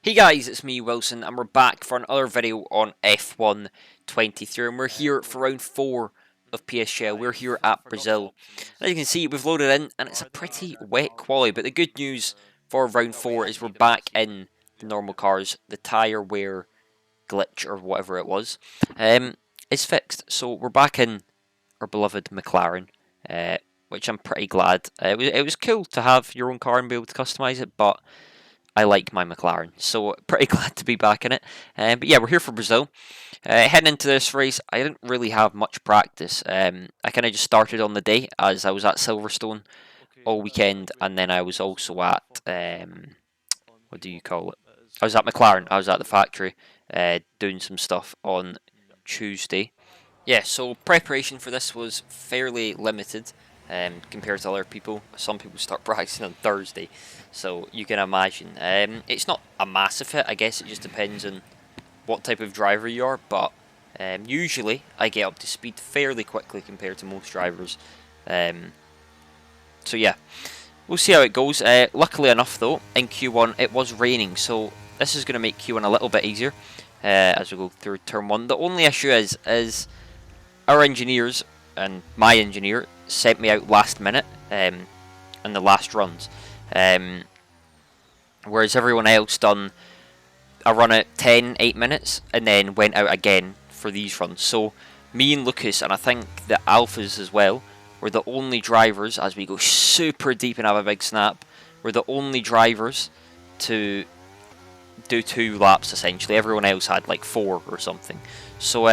Hey guys, it's me Wilson and we're back for another video on F1 23 and we're here for round 4 of PSGL. We're here at Brazil. As you can see, we've loaded in and it's a pretty wet quali, but the good news for round 4 is we're back in the normal cars. The tyre wear glitch or whatever it was is fixed, so we're back in our beloved McLaren, which I'm pretty glad. It was cool to have your own car and be able to customise it, but I like my McLaren, so pretty glad to be back in it. But yeah, we're here for Brazil. Heading into this race, I didn't really have much practice. I kind of just started on the day as I was at Silverstone all weekend, and then I was also at, what do you call it? I was at McLaren, I was at the factory doing some stuff on Tuesday. Yeah, so preparation for this was fairly limited compared to other people. Some people start practicing on Thursday, so you can imagine. It's not a massive hit, I guess it just depends on what type of driver you are, but usually I get up to speed fairly quickly compared to most drivers. So yeah, we'll see how it goes. Luckily enough though, in Q1 it was raining, so this is going to make Q1 a little bit easier as we go through turn 1. The only issue is our engineers and my engineer sent me out last minute in the last runs, whereas everyone else done a run at 8 minutes and then went out again for these runs. So me and Lucas, and I think the Alphas as well, were the only drivers, as we go super deep and have a big snap, we're the only drivers to do 2 laps essentially. Everyone else had like 4 or something. So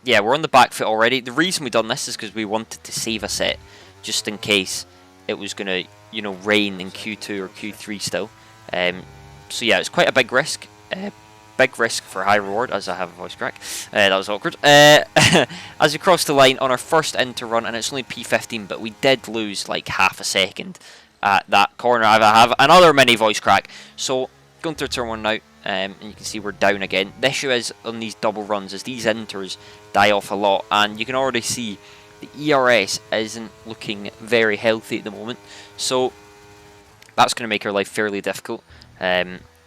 yeah, we're on the back foot already. The reason we done this is because we wanted to save a set, just in case it was gonna, you know, rain in Q2 or Q3 still. So yeah, it's quite a big risk. Big risk for high reward, as I have a voice crack. That was awkward. As we crossed the line on our first inter run, and it's only P15, but we did lose like half a second at that corner. I have another mini voice crack. So going through turn 1 now. And you can see we're down again. The issue is on these double runs is these inters die off a lot, and you can already see the ERS isn't looking very healthy at the moment, so that's going to make our life fairly difficult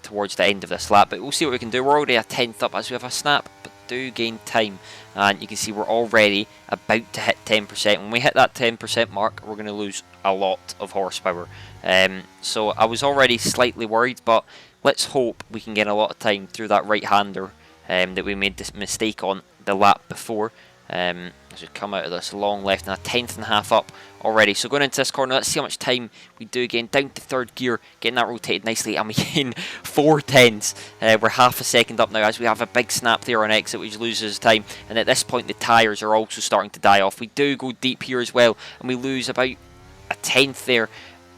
towards the end of this lap, but we'll see what we can do. We're already a 10th up as we have a snap, but do gain time, and you can see we're already about to hit 10%. When we hit that 10% mark, we're going to lose a lot of horsepower. So I was already slightly worried, but let's hope we can get a lot of time through that right-hander that we made this mistake on the lap before. As we come out of this long left and a 10.5 up already. So going into this corner, let's see how much time we do again. Down to 3rd gear, getting that rotated nicely, and we gain 4 tenths. We're half a second up now as we have a big snap there on exit, which loses time. And at this point, the tyres are also starting to die off. We do go deep here as well, and we lose about a 10th there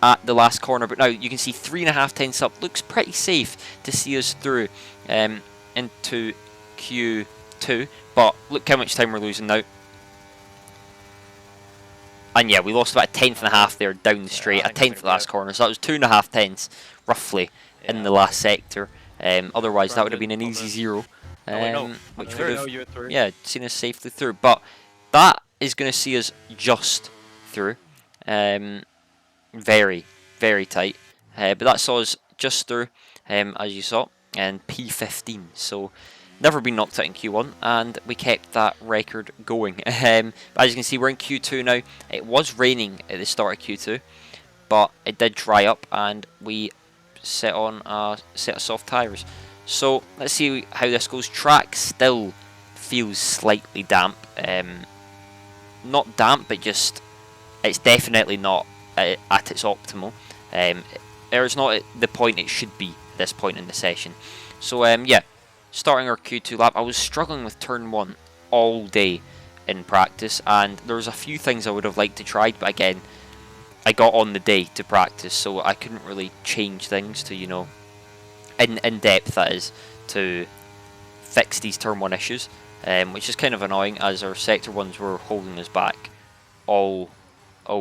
at the last corner, but now you can see 3.5 tenths up. Looks pretty safe to see us through into Q2, but look how much time we're losing now. And yeah, we lost about a 10.5 there down the straight, a 10th at the last corner, so that was 2.5 tenths roughly in the last sector. Otherwise that would have been an easy 0, which would have seen us safely through, but that is going to see us just through. Very, very tight, but that saw us just through, as you saw, and P15, so never been knocked out in Q1, and we kept that record going. As you can see, we're in Q2 now. It was raining at the start of Q2, but it did dry up, and we set on a set of soft tyres. So let's see how this goes. Track still feels slightly damp, not damp, but just it's definitely not at its optimal. It's not at the point it should be at this point in the session. So yeah, starting our Q2 lap, I was struggling with turn 1 all day in practice, and there was a few things I would have liked to try, but again, I got on the day to practice, so I couldn't really change things to, you know, in depth, that is, to fix these turn 1 issues, which is kind of annoying as our sector 1s were holding us back all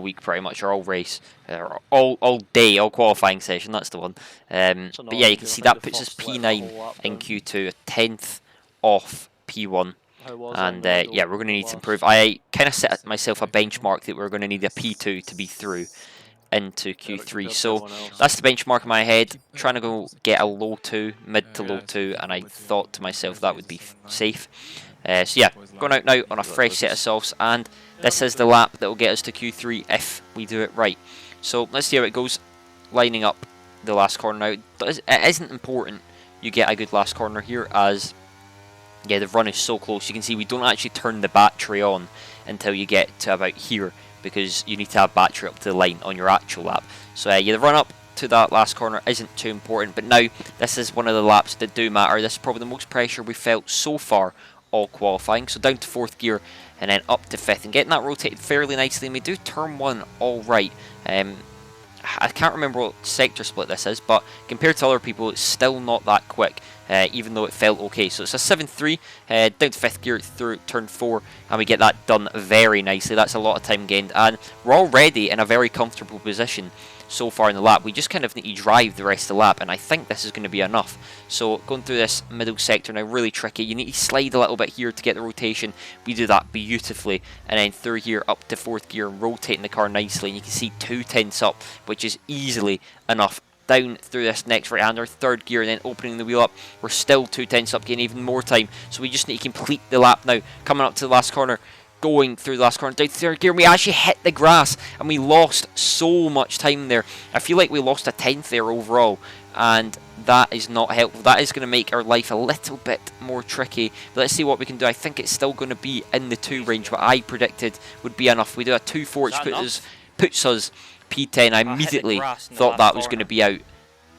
week pretty much, or all race, all day, all qualifying session, that's the one. But yeah, you can see that puts us P9 in Q2, a 10th off P1, and yeah, we're going to need to improve. I kind of set myself a benchmark that we're going to need a P2 to be through, into Q3. So that's the benchmark in my head, trying to go get a low 2, mid to low 2, and I thought to myself that would be safe. So yeah, going out now on a fresh set of softs, and this is the lap that will get us to Q3 if we do it right. So let's see how it goes, lining up the last corner now. It isn't important you get a good last corner here, as yeah, the run is so close. You can see we don't actually turn the battery on until you get to about here, because you need to have battery up to the line on your actual lap. So yeah, the run up to that last corner isn't too important, but now this is one of the laps that do matter. This is probably the most pressure we felt so far all qualifying. So down to 4th gear and then up to 5th, and getting that rotated fairly nicely, and we do turn 1 all right. I can't remember what sector split this is, but compared to other people, it's still not that quick, even though it felt okay. So it's a 7-3, down to 5th gear through turn 4, and we get that done very nicely. That's a lot of time gained, and we're already in a very comfortable position so far in the lap. We just kind of need to drive the rest of the lap, and I think this is going to be enough. So going through this middle sector now, really tricky. You need to slide a little bit here to get the rotation. We do that beautifully, and then through here up to 4th gear and rotating the car nicely, and you can see 2 tenths up, which is easily enough. Down through this next right-hander, 3rd gear, and then opening the wheel up. We're still 2 tenths up, getting even more time, so we just need to complete the lap now. Coming up to the last corner, going through the last corner, down to 3rd gear, we actually hit the grass, and we lost so much time there. I feel like we lost a 10th there overall, and that is not helpful. That is going to make our life a little bit more tricky. But let's see what we can do. I think it's still going to be in the 2 range, what I predicted would be enough. We do a 2-4, which puts us P10. I immediately thought that was going to be out,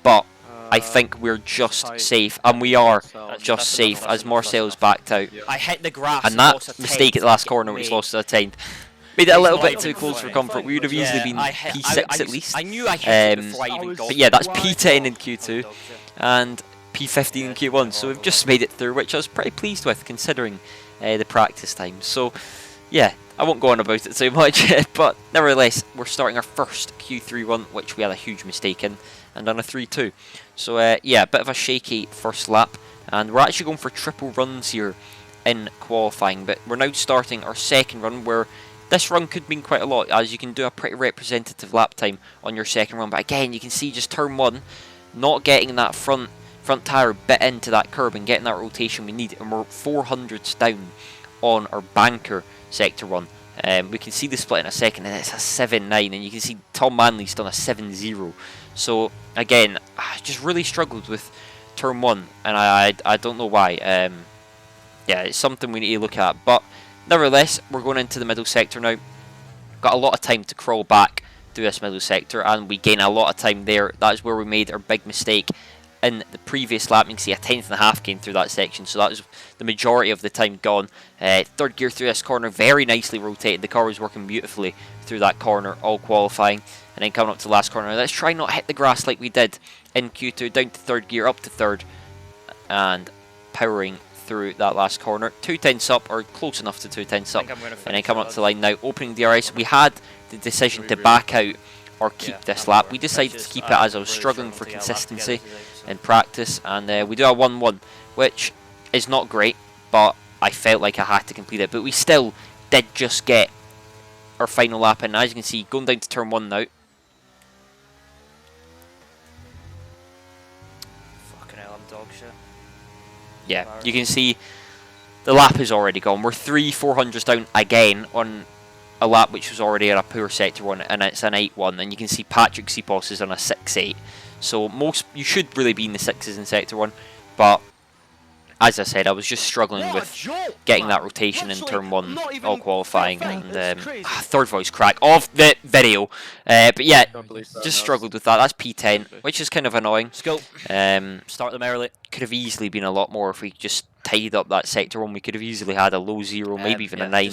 but I think we're just safe, and we are just safe as Marcel's backed out. I hit the grass, and that mistake at the last corner, which lost a 10th, made it a little bit too close for comfort. We would have easily been P6 at least. I knew I hit it before I even got. But yeah, that's P10 in Q2 and P15 in Q1, so we've just made it through, which I was pretty pleased with considering the practice time. So yeah, I won't go on about it too much, but nevertheless, we're starting our first Q3 run, which we had a huge mistake in, and on a 3-2. So yeah, a bit of a shaky first lap, and we're actually going for triple runs here in qualifying, but we're now starting our second run, where this run could mean quite a lot, as you can do a pretty representative lap time on your second run. But again, you can see just turn 1, not getting that front tyre bit into that curb and getting that rotation we need, and we're 400s down on our banker sector run. We can see the split in a second, and it's a 7-9, and you can see Tom Manley's done a 7-0. So again, I just really struggled with turn 1, and I don't know why. Yeah, it's something we need to look at, but nevertheless, we're going into the middle sector now. Got a lot of time to crawl back through this middle sector, and we gain a lot of time there. That is where we made our big mistake in the previous lap. You can see a 10.5 gain through that section, so that was the majority of the time gone. 3rd gear through this corner, very nicely rotated. The car was working beautifully through that corner, all qualifying, and then coming up to the last corner. Let's try not hit the grass like we did in Q2. Down to 3rd gear, up to 3rd, and powering through that last corner. 2 tenths up, or close enough to 2 tenths up, and then coming up to the line now, opening DRS. We had the decision to back out or keep this lap. We decided to keep it, as I was struggling for consistency in practice, and we do a 1-1, which is not great, but I felt like I had to complete it. But we still did just get our final lap in. As you can see, going down to turn 1 now. Fucking hell, I'm dog shit. Yeah, you can see the lap is already gone. We're 300-400s down again on a lap which was already at a poor sector 1, and it's an 8-1, and you can see Patrick Sipos is on a 6-8. So you should really be in the 6s in sector 1, but as I said, I was just struggling with getting that rotation in turn 1, all qualifying, and third voice crack of the video. But yeah, just struggled with that. That's P10, which is kind of annoying. Start them early. Could have easily been a lot more if we just tied up that sector 1. We could have easily had a low 0, maybe even a 9.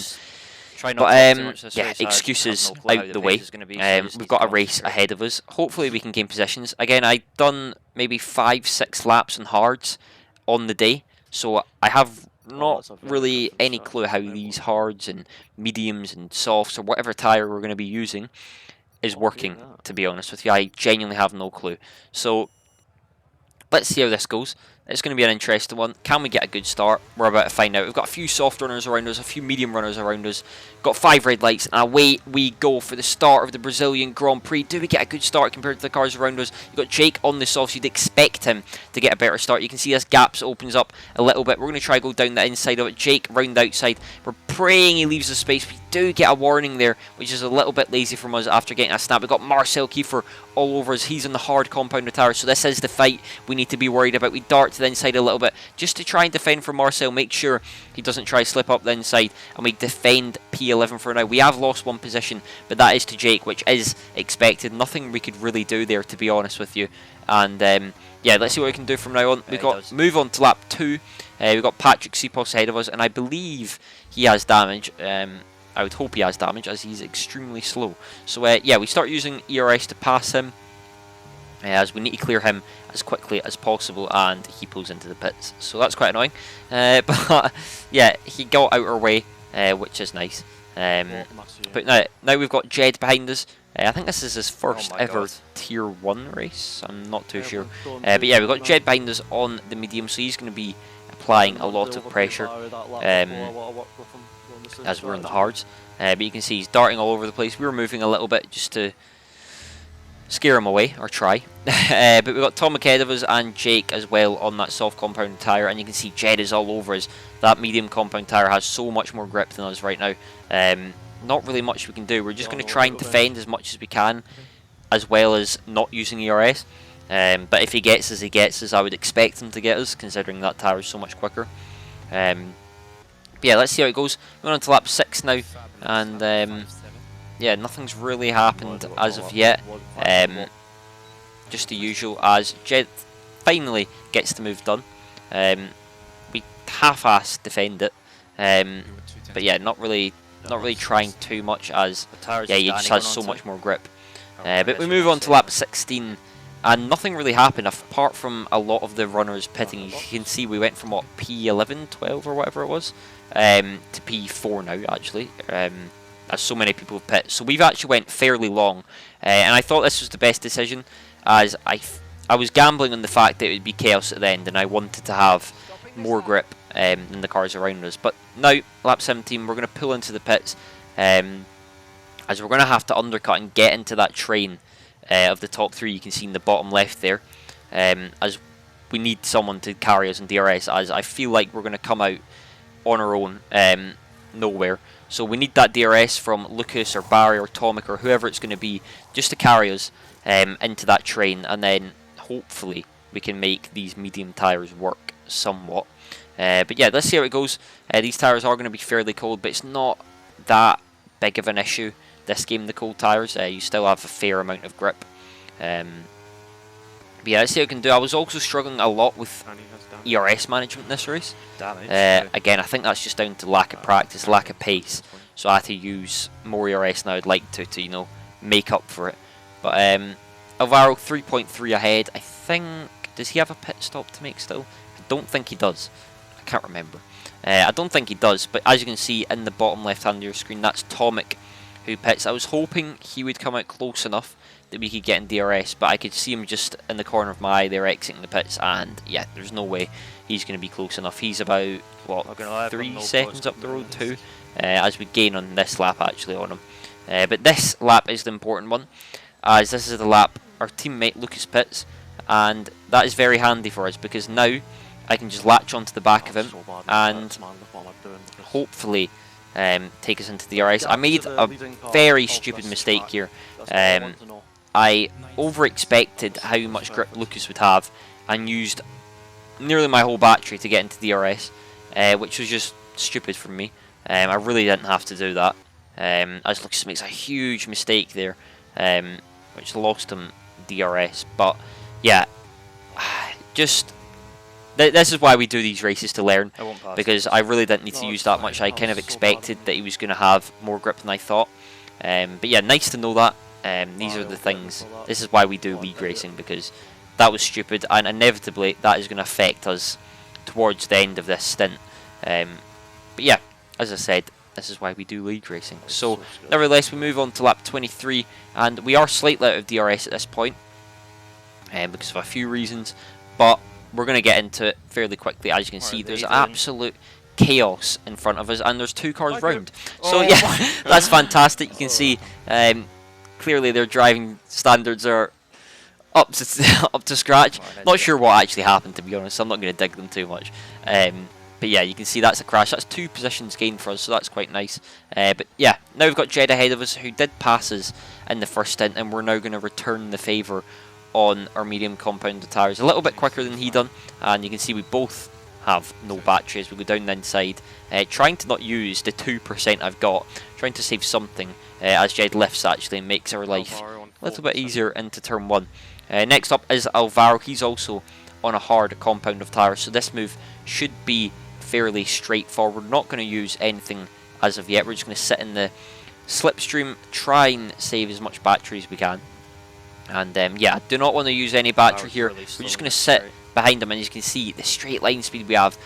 But yeah, excuses out the way. We've got a race ahead of us. Hopefully we can gain positions. Again, I've done maybe 5-6 laps on hards on the day, so I have not really any clue how these hards and mediums and softs or whatever tyre we're going to be using is working, to be honest with you. I genuinely have no clue. So let's see how this goes. It's going to be an interesting one. Can we get a good start? We're about to find out. We've got a few soft runners around us, a few medium runners around us. Got 5 red lights, and away we go for the start of the Brazilian Grand Prix. Do we get a good start compared to the cars around us? You've got Jake on the softs. You'd expect him to get a better start. You can see this gaps opens up a little bit. We're going to try to go down the inside of it. Jake round the outside. We're praying he leaves the space. We do get a warning there, which is a little bit lazy from us after getting a snap. We've got Marcel Kiefer all over us. He's on the hard compound tire, so this is the fight we need to be worried about. We dart to the inside a little bit just to try and defend for Marcel, make sure he doesn't try to slip up the inside, and we defend P11 for now. We have lost 1 position, but that is to Jake, which is expected. Nothing we could really do there, to be honest with you. And yeah, let's see what we can do from now on. We've got move on to lap 2. We've got Patrick Sipos ahead of us, and I believe he has damage. I would hope he has damage, as he's extremely slow. So yeah, we start using ERS to pass him, as we need to clear him as quickly as possible, and he pulls into the pits. So that's quite annoying. But yeah, he got out our way, which is nice. But now we've got Jed behind us. I think this is his first ever Tier 1 race. I'm not too sure. But yeah, we've got Jed behind us on the medium, so he's going to be applying a lot of pressure as we're in the hards. But you can see he's darting all over the place. We were moving a little bit just to scare him away, or try. But we've got Tom ahead of us and Jake as well on that soft compound tyre, and you can see Jed is all over us. That medium compound tyre has so much more grip than us right now. Not really much we can do. We're just going to try and defend as much as we can, as well as not using ERS. But if he gets us, he gets us. I would expect him to get us, considering that tyre is so much quicker. But yeah, let's see how it goes. We're on to lap 6 now, and yeah, nothing's really happened as of yet. Just the usual, as Jed finally gets the move done. We half-assed defend it, but yeah, not really trying too much, as yeah, he just has so much more grip. But we move on to lap 16, and nothing really happened apart from a lot of the runners pitting. You can see we went from what, P11, 12 or whatever it was, to P4 now actually. As so many people have pit, so we've actually went fairly long, and I thought this was the best decision, as I was gambling on the fact that it would be chaos at the end, and I wanted to have more grip than the cars around us. But now, lap 17, we're going to pull into the pits, as we're going to have to undercut and get into that train of the top 3. You can see in the bottom left there, as we need someone to carry us in DRS, as I feel like we're going to come out on our own nowhere. So we need that DRS from Lucas or Barry or Tomic or whoever it's going to be, just to carry us into that train, and then hopefully we can make these medium tyres work somewhat. But yeah, let's see how it goes. These tyres are going to be fairly cold, but it's not that big of an issue this game, the cold tyres. You still have a fair amount of grip. But yeah, let's see how I can do. I was also struggling a lot with ERS management this race. Again, I think that's just down to lack of practice, lack of pace. So I had to use more ERS than I would like to, you know, make up for it. But Alvaro 3.3 ahead. I think, does he have a pit stop to make still? I don't think he does. I can't remember. I don't think he does. But as you can see in the bottom left hand of your screen, that's Tomic who pits. I was hoping he would come out close enough that we could get in DRS, but I could see him just in the corner of my eye there exiting the pits, and yeah, there's no way he's going to be close enough. He's about, what, 3 seconds up the road too, as we gain on this lap actually on him. But this lap is the important one, as this is the lap our teammate Lucas pits, and that is very handy for us, because now I can just latch onto the back of him and hopefully take us into DRS. I made a very stupid mistake here. I over-expected how much grip Lucas would have and used nearly my whole battery to get into DRS, which was just stupid from me. I really didn't have to do that, as Lucas makes a huge mistake there, which lost him DRS. But yeah, just this is why we do these races, to learn, because I really didn't need to use that much. I kind of expected that he was going to have more grip than I thought. But yeah, nice to know that. These are the things, this is why we do league racing, because that was stupid, and inevitably that is going to affect us towards the end of this stint. But yeah, as I said, this is why we do league racing. So nevertheless, we move on to lap 23, and we are slightly out of DRS at this point, because of a few reasons, but we're going to get into it fairly quickly. As you can see, there's absolute chaos in front of us, and there's 2 cars round. So yeah, that's fantastic. You can see clearly their driving standards are up to up to scratch. Not sure what actually happened, to be honest. I'm not going to dig them too much. But yeah, you can see that's a crash. That's 2 positions gained for us, so that's quite nice. But yeah, now we've got Jed ahead of us, who did pass us in the first stint, and we're now going to return the favour on our medium compound tyres. A little bit quicker than he done, and you can see we both have no battery as we go down the inside. Trying to not use the 2% I've got, trying to save something as Jed lifts actually and makes our life a little bit easier into turn 1. Next up is Alvaro. He's also on a hard compound of tyres, so this move should be fairly straightforward. We're not going to use anything as of yet. We're just going to sit in the slipstream, try and save as much battery as we can. And yeah, do not want to use any battery here. We're just going to sit behind him, and as you can see, the straight line speed we have.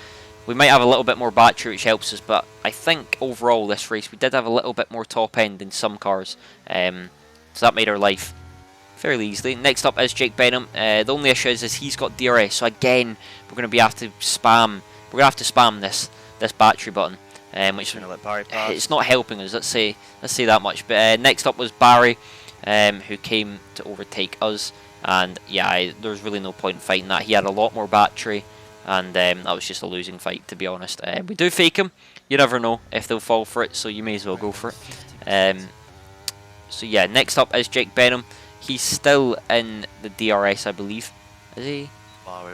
We might have a little bit more battery, which helps us, but I think overall this race we did have a little bit more top end in some cars. So that made our life fairly easily. Next up is Jake Benham. The only issue is he's got DRS, so again we're going to have to spam. We're going to have to spam this battery button, which it's not helping us. Let's say that much. But next up was Barry, who came to overtake us, and yeah, there's really no point in fighting that. He had a lot more battery, and that was just a losing fight, to be honest. We do fake him. You never know if they'll fall for it, so you may as well go for it. So yeah, next up is Jake Benham. He's still in the DRS, I believe. Is he?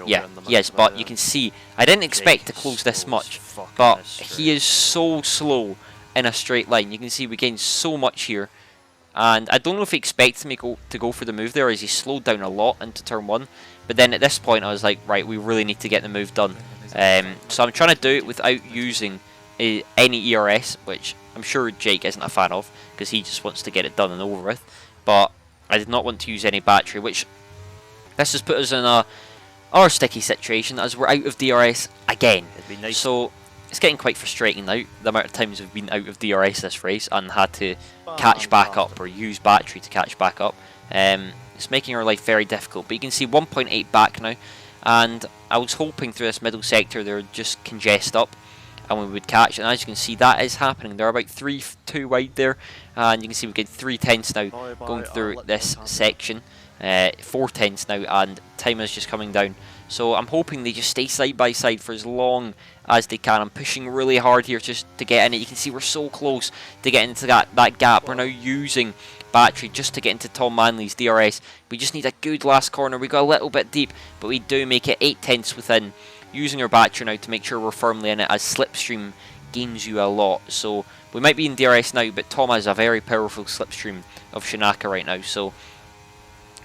Yeah, yes, but you can see, I didn't expect to close this much, but he is so slow in a straight line. You can see we gained so much here, and I don't know if he expected me to go for the move there, as he slowed down a lot into turn 1, but then at this point I was like, right, we really need to get the move done. So I'm trying to do it without using any ERS, which I'm sure Jake isn't a fan of, because he just wants to get it done and over with, but I did not want to use any battery, which this has put us in our sticky situation as we're out of DRS again. So it's getting quite frustrating now, the amount of times we've been out of DRS this race and had to catch back up or use battery to catch back up. It's making our life very difficult, but you can see 1.8 back now, and I was hoping through this middle sector they would just congest up and we would catch, and as you can see that is happening. They're about 2 wide there, and you can see we get 3 tenths now going through this section. 4 tenths now, and time is just coming down. So I'm hoping they just stay side by side for as long as they can. I'm pushing really hard here just to get in it. You can see we're so close to getting into that gap. We're now using battery just to get into Tom Manley's DRS. We just need a good last corner. We got a little bit deep, but we do make it 8 tenths within. Using our battery now to make sure we're firmly in it, as slipstream gains you a lot. So we might be in DRS now, but Tom has a very powerful slipstream of Shinaka right now. So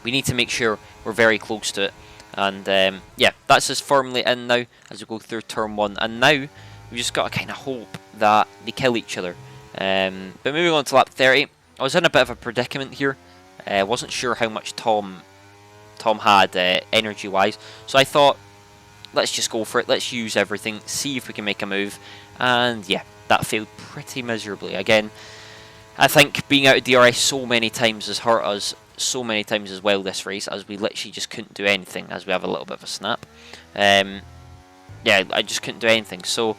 we need to make sure we're very close to it. And yeah, that's us firmly in now as we go through turn 1. And now we've just got to kind of hope that they kill each other. But moving on to lap 30, I was in a bit of a predicament here. I wasn't sure how much Tom had energy wise, so I thought, let's just go for it. Let's use everything, see if we can make a move. And yeah, that failed pretty miserably. Again, I think being out of DRS so many times has hurt us so many times as well this race, as we literally just couldn't do anything, as we have a little bit of a snap. Yeah, I just couldn't do anything, so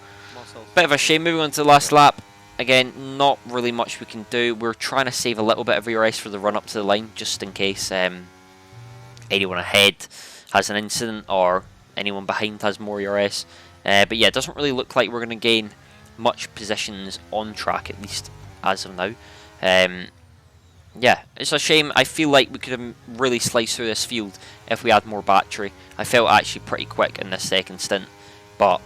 bit of a shame. Moving on to the last lap, again, not really much we can do. We're trying to save a little bit of ERS for the run up to the line, just in case anyone ahead has an incident or anyone behind has more ERS. But yeah, it doesn't really look like we're going to gain much positions on track, at least as of now. Yeah, it's a shame. I feel like we could have really sliced through this field if we had more battery. I felt actually pretty quick in this second stint, but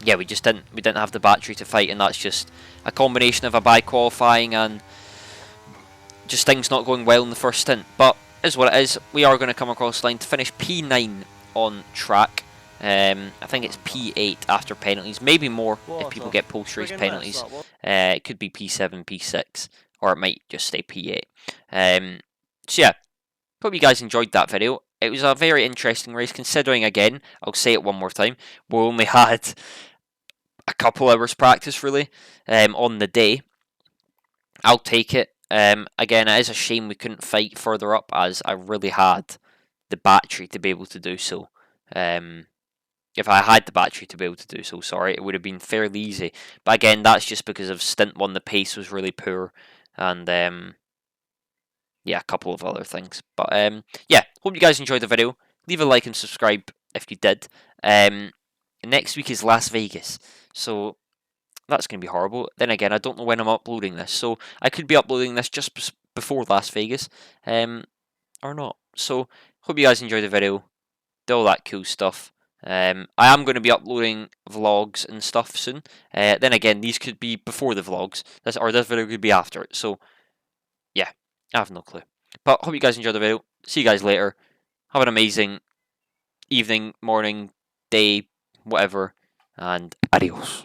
yeah, we didn't have the battery to fight, and that's just a combination of a bad qualifying and just things not going well in the first stint. But is what it is. We are going to come across the line to finish P9 on track. I think it's P8 after penalties, maybe more if people get post-race penalties. It could be P7, P6, or it might just stay P8. So yeah, hope you guys enjoyed that video. It was a very interesting race, considering, again, I'll say it one more time, we only had a couple hours practice, really, on the day. I'll take it. Again, it is a shame we couldn't fight further up, as I really had the battery to be able to do so. If I had the battery to be able to do so, sorry, it would have been fairly easy. But again, that's just because of stint 1, the pace was really poor, and yeah, a couple of other things. But yeah, hope you guys enjoyed the video. Leave a like and subscribe if you did. Next week is Las Vegas, so that's going to be horrible. Then again, I don't know when I'm uploading this, so I could be uploading this just before Las Vegas, or not. So hope you guys enjoyed the video. Do all that cool stuff. I am going to be uploading vlogs and stuff soon. Then again, these could be before the vlogs, this video could be after it. So yeah, I have no clue. But hope you guys enjoyed the video. See you guys later. Have an amazing evening, morning, day, whatever, and adios.